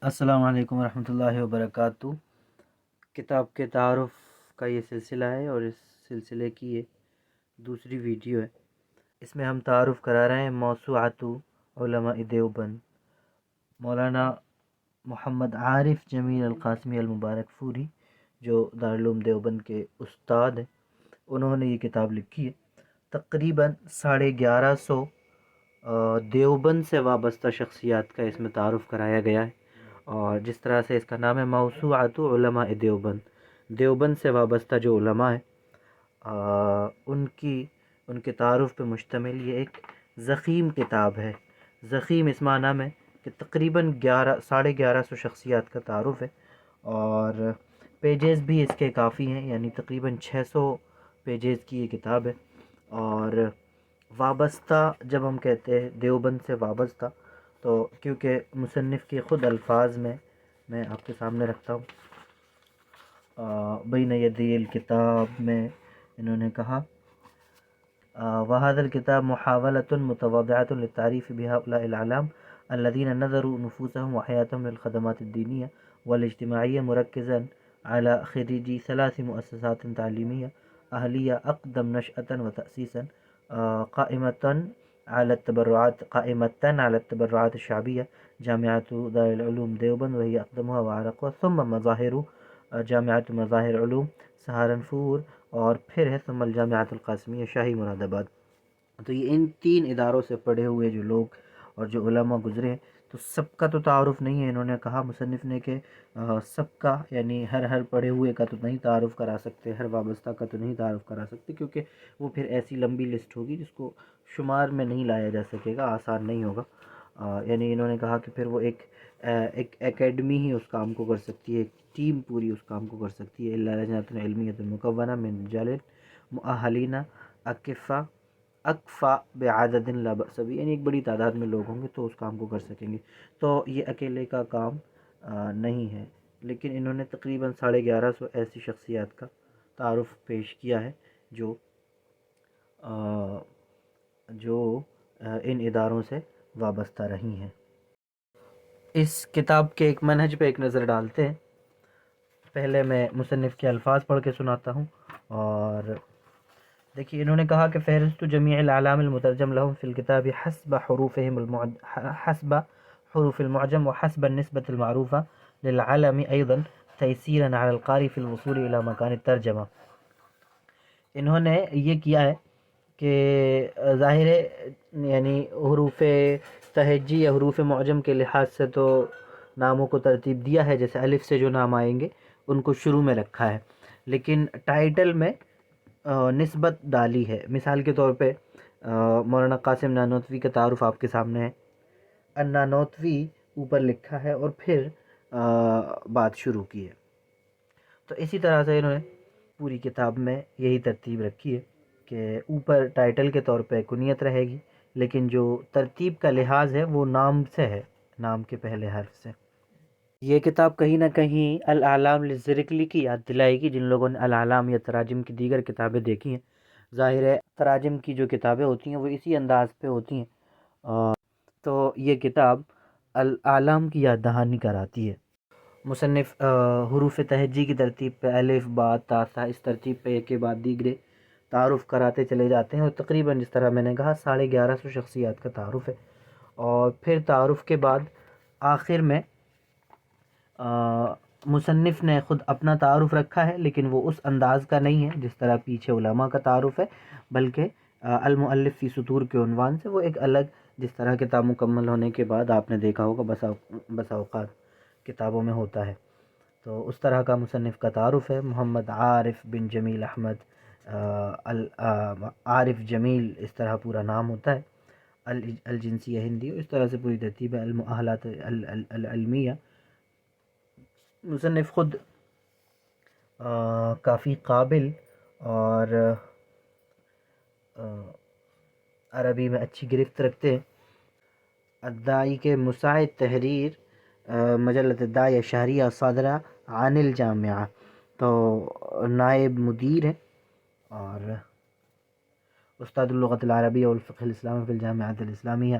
السلام علیکم ورحمۃ اللہ وبرکاتہ۔ کتاب کے تعارف کا یہ سلسلہ ہے اور اس سلسلے کی یہ دوسری ویڈیو ہے۔ اس میں ہم تعارف کرا رہے ہیں موسوعۃ علماء دیوبند، مولانا محمد عارف جمیل القاسمی المبارک فوری، جو دارالعلوم دیوبند کے استاد ہیں۔ انہوں نے یہ کتاب لکھی ہے۔ تقریباً 1150 دیوبند سے وابستہ شخصیات کا اس میں تعارف کرایا گیا ہے، اور جس طرح سے اس کا نام ہے موسوعۃ علماء دیوبند، دیوبند سے وابستہ جو علماء ہیں ان کے تعارف پہ مشتمل یہ ایک ضخیم کتاب ہے۔ ضخیم اس معنی میں کہ تقریباً 1150 شخصیات کا تعارف ہے، اور پیجز بھی اس کے کافی ہیں، یعنی تقریباً 600 پیجز کی یہ کتاب ہے۔ اور وابستہ جب ہم کہتے ہیں دیوبند سے وابستہ، تو کیونکہ مصنف کے خود الفاظ میں آپ کے سامنے رکھتا ہوں، بین یدی الکتاب میں انہوں نے کہا وَهَذَا الْكِتَابُ مُحَاوَلَةٌ مُتَوَاضِعَةٌ لِلتَّعْرِيفِ بِهَؤُلَاءِ الْأَعْلَامِ الَّذِينَ نَذَرُوا نُفُوسَهُمْ وَحَيَاتَهُمْ لِلْخَدَمَاتِ الدِّينِيَّةِ وَالِاجْتِمَاعِيَّةِ مُرَكِّزًا عَلَى خِرِيجِي 3 مؤسسات تعليمية أهلية أقدم نشأة وتأسيسا قائمة على التبرعات الشعبية، جامعة دار العلوم دیوبند وهي أقدمها وأعرقها، ثم جامعة مظاہر علوم سہارنپور، اور پھر ہے ثم الجامعة القاسمیہ شاہی مراد آباد۔ تو یہ ان 3 اداروں سے پڑھے ہوئے جو لوگ اور جو علماء گزرے ہیں، تو سب کا تو تعارف نہیں ہے۔ انہوں نے کہا مصنف نے کہ سب کا، یعنی ہر پڑھے ہوئے کا تو نہیں تعارف کرا سکتے، ہر وابستہ کا تو نہیں تعارف کرا سکتے، کیونکہ وہ پھر ایسی لمبی لسٹ ہوگی جس کو شمار میں نہیں لایا جا سکے گا، آسان نہیں ہوگا۔ یعنی انہوں نے کہا کہ پھر وہ ایک اکیڈمی ہی اس کام کو کر سکتی ہے، ایک ٹیم پوری اس کام کو کر سکتی ہے۔ الا لجنۃ علمیۃ مکونہ من رجال مؤہلین اکفا بعدد لا بأس بہ، یعنی ایک بڑی تعداد میں لوگ ہوں گے تو اس کام کو کر سکیں گے۔ تو یہ اکیلے کا کام نہیں ہے، لیکن انہوں نے تقریباً 1150 ایسی شخصیات کا تعارف پیش کیا ہے جو ان اداروں سے وابستہ رہی ہیں۔ اس کتاب کے ایک منہج پہ ایک نظر ڈالتے ہیں۔ پہلے میں مصنف کے الفاظ پڑھ کے سناتا ہوں، اور دیکھیے انہوں نے کہا کہ فہرست جمیع الاعلام المترجم لهم في الكتاب حسب حروف المعجم وحسب النسبة المعروفة للعلم أيضا تيسيرا على القارئ في الوصول إلى مكان الترجمة۔ انہوں نے یہ کیا ہے کہ ظاہر ہے، یعنی حروف تہجی یا حروف معجم کے لحاظ سے تو ناموں کو ترتیب دیا ہے، جیسے الف سے جو نام آئیں گے ان کو شروع میں رکھا ہے، لیکن ٹائٹل میں نسبت ڈالی ہے۔ مثال کے طور پہ مولانا قاسم نانوتوی کا تعارف آپ کے سامنے ہے، النانوتوی اوپر لکھا ہے اور پھر بات شروع کی ہے۔ تو اسی طرح سے انہوں نے پوری کتاب میں یہی ترتیب رکھی ہے کہ اوپر ٹائٹل کے طور پہ کنیت رہے گی، لیکن جو ترتیب کا لحاظ ہے وہ نام سے ہے، نام کے پہلے حرف سے۔ یہ کتاب کہیں نہ کہیں الاعلام للزرکلی کی یاد دلائے گی، جن لوگوں نے الاعلام یا تراجم کی دیگر کتابیں دیکھی ہیں۔ ظاہر ہے تراجم کی جو کتابیں ہوتی ہیں وہ اسی انداز پہ ہوتی ہیں، تو یہ کتاب الاعلام کی یاد دہانی کراتی ہے۔ مصنف حروف تہجی کی ترتیب پہ الف با تا ثا، اس ترتیب پہ ایک کے بعد دیگرے تعارف کراتے چلے جاتے ہیں، اور تقریباً جس طرح میں نے کہا 1150 شخصیات کا تعارف ہے۔ اور پھر تعارف کے بعد آخر میں مصنف نے خود اپنا تعارف رکھا ہے، لیکن وہ اس انداز کا نہیں ہے جس طرح پیچھے علماء کا تعارف ہے، بلکہ المؤلف فی سطور کے عنوان سے وہ ایک الگ، جس طرح کتاب مکمل ہونے کے بعد آپ نے دیکھا ہوگا بسا اوقات کتابوں میں ہوتا ہے، تو اس طرح کا مصنف کا تعارف ہے۔ محمد عارف بن جمیل احمد، عارف جمیل اس طرح پورا نام ہوتا ہے، الجنسیہ ہندی، اس طرح سے پوری ترتیب ہے۔ المؤہلات العلمیہ، مصنف خود کافی قابل اور عربی میں اچھی گرفت رکھتے ہیں۔ الداعی کے مساعد تحریر مجلۃ الداعیہ شہریہ صادرہ عن الجامعہ، تو نائب مدیر ہیں، اور استاد اللغۃ العربیہ والفقہ الاسلامی فی الجامعۃ الاسلامیہ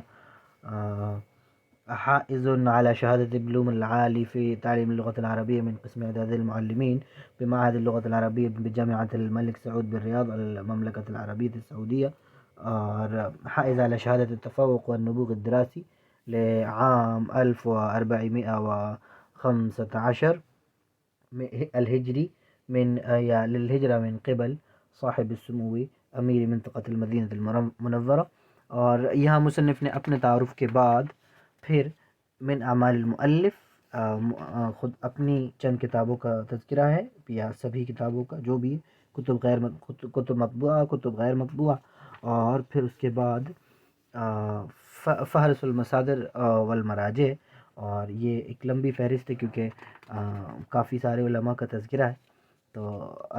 حائز على شهادة العلوم العالي في تعليم اللغة العربية من قسم إعداد المعلمين بمعهد اللغة العربية بجامعة الملك سعود بالرياض المملكة العربية السعودية. اور حائز على شهادة التفوق والنبوغ الدراسي لعام 1415 الهجري من للهجرة من قبل صاحب السمو امیر منطقة المدینہ المنورہ. اور یہاں مصنف نے اپنے تعارف کے بعد پھر من اعمال المؤلف خود اپنی چند کتابوں کا تذکرہ ہے، یا سبھی کتابوں کا جو بھی کتب مطبوعہ، کتب غیر مطبوعہ، اور پھر اس کے بعد فہرست المصادر والمراجع. اور یہ ایک لمبی فہرست ہے کیونکہ کافی سارے علماء کا تذکرہ ہے، تو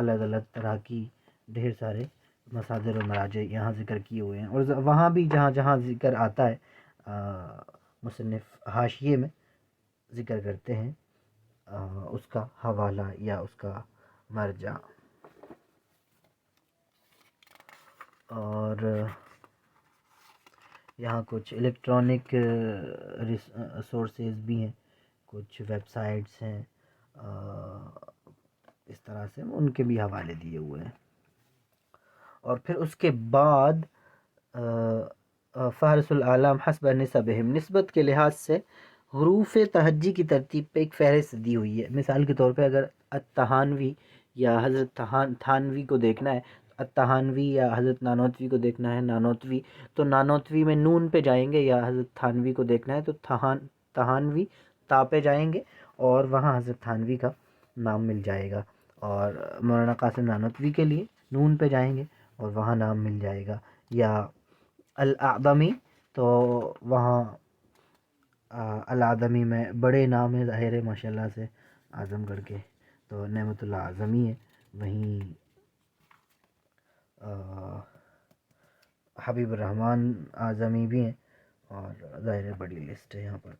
الگ الگ طرح کی ڈھیر سارے مصادر و مراجع یہاں ذکر کیے ہوئے ہیں. اور وہاں بھی جہاں جہاں ذکر آتا ہے مصنف حاشیے میں ذکر کرتے ہیں اس کا حوالہ یا اس کا مرجع. اور یہاں کچھ الیکٹرانک سورسز بھی ہیں، کچھ ویب سائٹس ہیں، اس طرح سے ان کے بھی حوالے دیے ہوئے ہیں. اور پھر اس کے بعد فہرست الاعلام حسب نسبہم، نسبت کے لحاظ سے حروف تہجی کی ترتیب پہ ایک فہرست دی ہوئی ہے. مثال کے طور پہ اگر التحانوی یا حضرت تھانوی کو دیکھنا ہے، التحانوی یا حضرت نانوتوی کو دیکھنا ہے، نانوتوی، تو نانوتوی میں نون پہ جائیں گے، یا حضرت تھانوی کو دیکھنا ہے تو تحانوی تا پہ جائیں گے اور وہاں حضرت تھانوی کا نام مل جائے گا. اور مولانا قاسم نانوتوی کے لیے نون پہ جائیں گے اور وہاں نام مل جائے گا. یا الاعظمی تو وہاں الاعظمی میں بڑے نام ہے، ظاہر ہے ماشاء اللہ سے اعظم گڑھ کے، تو نعمت اللہ اعظمی ہے. وہیں حبیب الرحمن اعظمی بھی ہیں، اور ظاہر بڑی لسٹ ہے یہاں پر.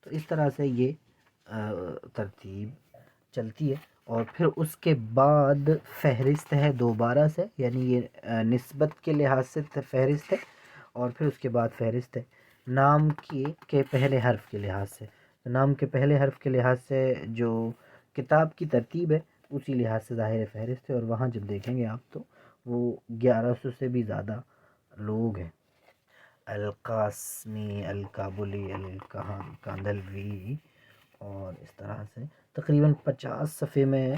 تو اس طرح سے یہ ترتیب چلتی ہے. اور پھر اس کے بعد فہرست ہے دوبارہ سے، یعنی یہ نسبت کے لحاظ سے فہرست ہے، اور پھر اس کے بعد فہرست ہے نام کے پہلے حرف کے لحاظ سے. نام کے پہلے حرف کے لحاظ سے جو کتاب کی ترتیب ہے اسی لحاظ سے ظاہر فہرست ہے. اور وہاں جب دیکھیں گے آپ تو وہ 1100 سے بھی زیادہ لوگ ہیں. القاسمی، الکابلی، الکاندلوی، اور اس طرح سے تقریباً 50 صفحے میں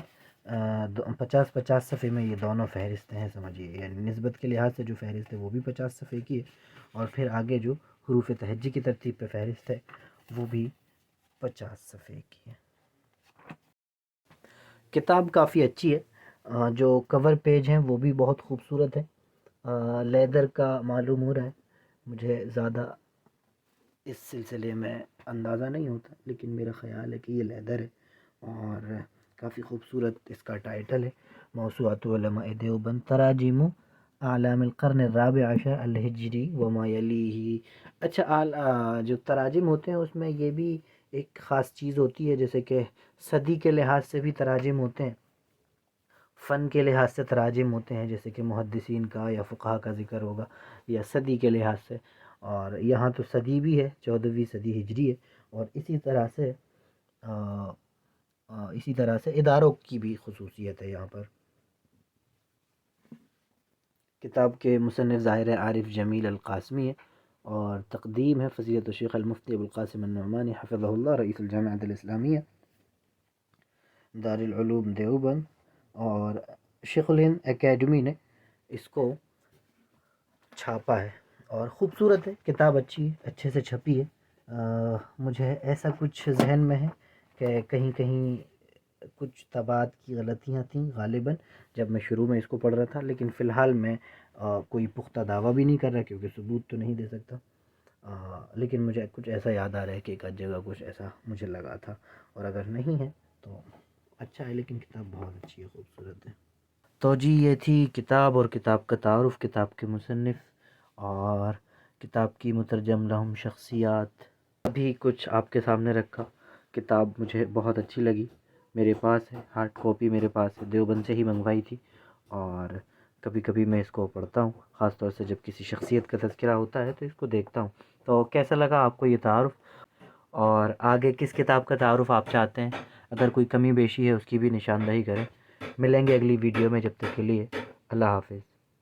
50 صفحے میں یہ دونوں فہرستیں ہیں سمجھیے. یعنی نسبت کے لحاظ سے جو فہرست ہے وہ بھی 50 صفحے کی ہے، اور پھر آگے جو حروف تہجی کی ترتیب پہ فہرست ہے وہ بھی 50 صفحے کی ہے. کتاب کافی اچھی ہے، جو کور پیج ہیں وہ بھی بہت خوبصورت ہے. لیدر کا معلوم ہو رہا ہے، مجھے زیادہ اس سلسلے میں اندازہ نہیں ہوتا، لیکن میرا خیال ہے کہ یہ لیدر ہے. اور کافی خوبصورت اس کا ٹائٹل ہے، موسوعۃ علماء دیوبند تراجم اعلام القرن الرابع عشر الہجری وما یلیہ. اچھا، جو تراجم ہوتے ہیں اس میں یہ بھی ایک خاص چیز ہوتی ہے، جیسے کہ صدی کے لحاظ سے بھی تراجم ہوتے ہیں، فن کے لحاظ سے تراجم ہوتے ہیں، جیسے کہ محدثین کا یا فقہا کا ذکر ہوگا، یا صدی کے لحاظ سے. اور یہاں تو صدی بھی ہے، 14ویں صدی ہجری ہے. اور اسی طرح سے اداروں کی بھی خصوصیت ہے یہاں پر. کتاب کے مصنف ظاہر عارف جمیل القاسمی ہے، اور تقدیم ہے فضیلت الشیخ المفتی ابوالقاسم النعمانی حفظہ اللہ، رئیس الجامعۃ الاسلامیہ دار العلوم دیوبند. اور شیخ الہند اکیڈمی نے اس کو چھاپا ہے، اور خوبصورت ہے کتاب، اچھے سے چھپی ہے. مجھے ایسا کچھ ذہن میں ہے کہ کہیں کہیں کچھ طباعت کی غلطیاں تھیں غالباً جب میں شروع میں اس کو پڑھ رہا تھا، لیکن فی الحال میں کوئی پختہ دعویٰ بھی نہیں کر رہا کیونکہ ثبوت تو نہیں دے سکتا. لیکن مجھے کچھ ایسا یاد آ رہا ہے کہ ایک آدھ جگہ کچھ ایسا مجھے لگا تھا، اور اگر نہیں ہے تو اچھا ہے، لیکن کتاب بہت اچھی ہے، خوبصورت ہے. تو جی یہ تھی کتاب اور کتاب کا تعارف، کتاب کے مصنف اور کتاب کی مترجم لہم شخصیات. ابھی کچھ آپ کے سامنے رکھا. کتاب مجھے بہت اچھی لگی، میرے پاس ہے ہارڈ کاپی، میرے پاس ہے، دیوبند سے ہی منگوائی تھی. اور کبھی کبھی میں اس کو پڑھتا ہوں، خاص طور سے جب کسی شخصیت کا تذکرہ ہوتا ہے تو اس کو دیکھتا ہوں۔ تو کیسا لگا آپ کو یہ تعارف، اور آگے کس کتاب کا تعارف آپ چاہتے ہیں؟ اگر کوئی کمی بیشی ہے اس کی بھی نشاندہی کریں۔ ملیں گے اگلی ویڈیو میں، جب تک کے لیے اللہ حافظ۔